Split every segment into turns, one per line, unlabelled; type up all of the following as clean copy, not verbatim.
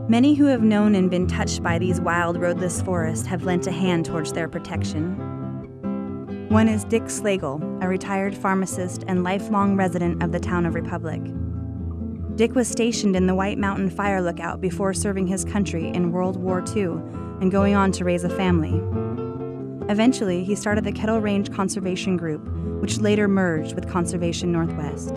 Many who have known and been touched by these wild, roadless forests have lent a hand towards their protection. One is Dick Slagle, a retired pharmacist and lifelong resident of the town of Republic. Dick was stationed in the White Mountain Fire Lookout before serving his country in World War II and going on to raise a family. Eventually, he started the Kettle Range Conservation Group, which later merged with Conservation Northwest.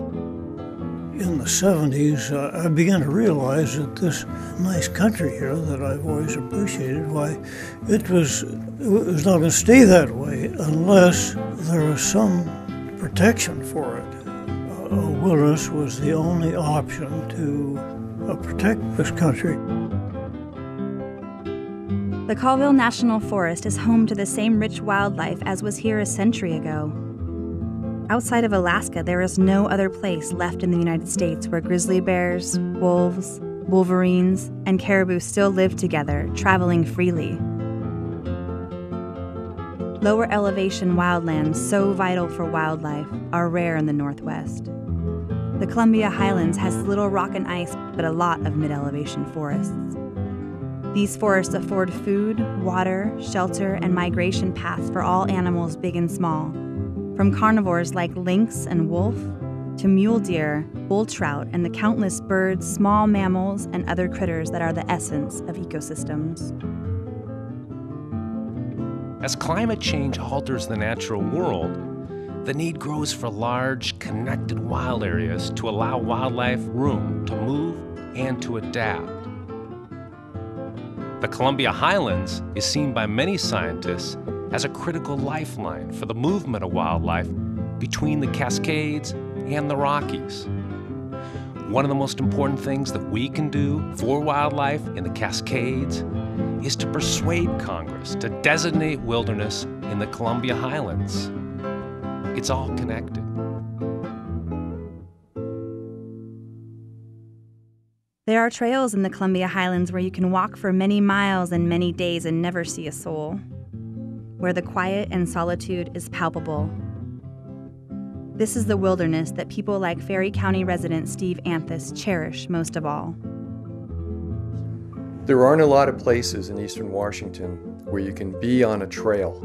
In the 70s, I began to realize that this nice country here that I've always appreciated, why it was not going to stay that way unless there was some protection for it. A wilderness was the only option to protect this country.
The Colville National Forest is home to the same rich wildlife as was here a century ago. Outside of Alaska, there is no other place left in the United States where grizzly bears, wolves, wolverines, and caribou still live together, traveling freely. Lower elevation wildlands, so vital for wildlife, are rare in the Northwest. The Columbia Highlands has little rock and ice, but a lot of mid-elevation forests. These forests afford food, water, shelter, and migration paths for all animals big and small, from carnivores like lynx and wolf, to mule deer, bull trout, and the countless birds, small mammals, and other critters that are the essence of ecosystems.
As climate change alters the natural world, the need grows for large, connected wild areas to allow wildlife room to move and to adapt. The Columbia Highlands is seen by many scientists as a critical lifeline for the movement of wildlife between the Cascades and the Rockies. One of the most important things that we can do for wildlife in the Cascades is to persuade Congress to designate wilderness in the Columbia Highlands. It's all connected.
There are trails in the Columbia Highlands where you can walk for many miles and many days and never see a soul, where the quiet and solitude is palpable. This is the wilderness that people like Ferry County resident Steve Anthus cherish most of all.
There aren't a lot of places in eastern Washington where you can be on a trail,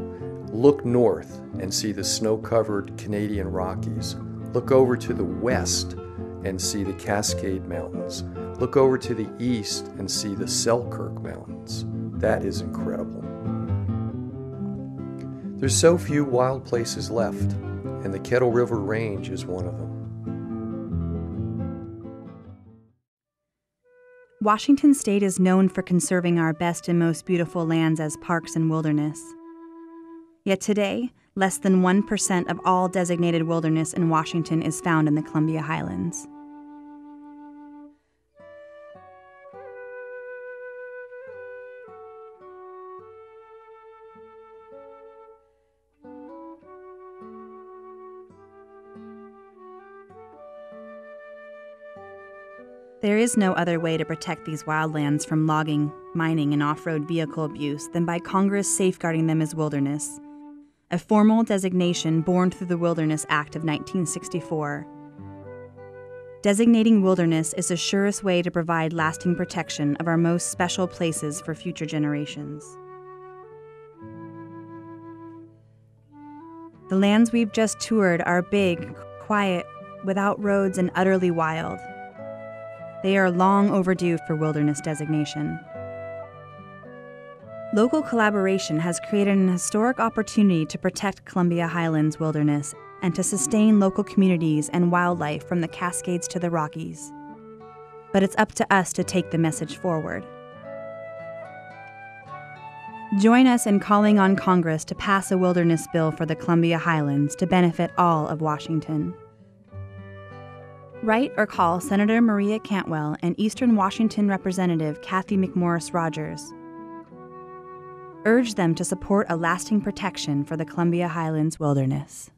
look north and see the snow-covered Canadian Rockies, look over to the west and see the Cascade Mountains, look over to the east and see the Selkirk Mountains. That is incredible. There's so few wild places left, and the Kettle River Range is one of them.
Washington State is known for conserving our best and most beautiful lands as parks and wilderness. Yet today, less than 1% of all designated wilderness in Washington is found in the Columbia Highlands. There is no other way to protect these wildlands from logging, mining, and off-road vehicle abuse than by Congress safeguarding them as wilderness, a formal designation born through the Wilderness Act of 1964. Designating wilderness is the surest way to provide lasting protection of our most special places for future generations. The lands we've just toured are big, quiet, without roads, and utterly wild. They are long overdue for wilderness designation. Local collaboration has created an historic opportunity to protect Columbia Highlands wilderness and to sustain local communities and wildlife from the Cascades to the Rockies. But it's up to us to take the message forward. Join us in calling on Congress to pass a wilderness bill for the Columbia Highlands to benefit all of Washington. Write or call Senator Maria Cantwell and Eastern Washington Representative Kathy McMorris Rogers. Urge them to support a lasting protection for the Columbia Highlands wilderness.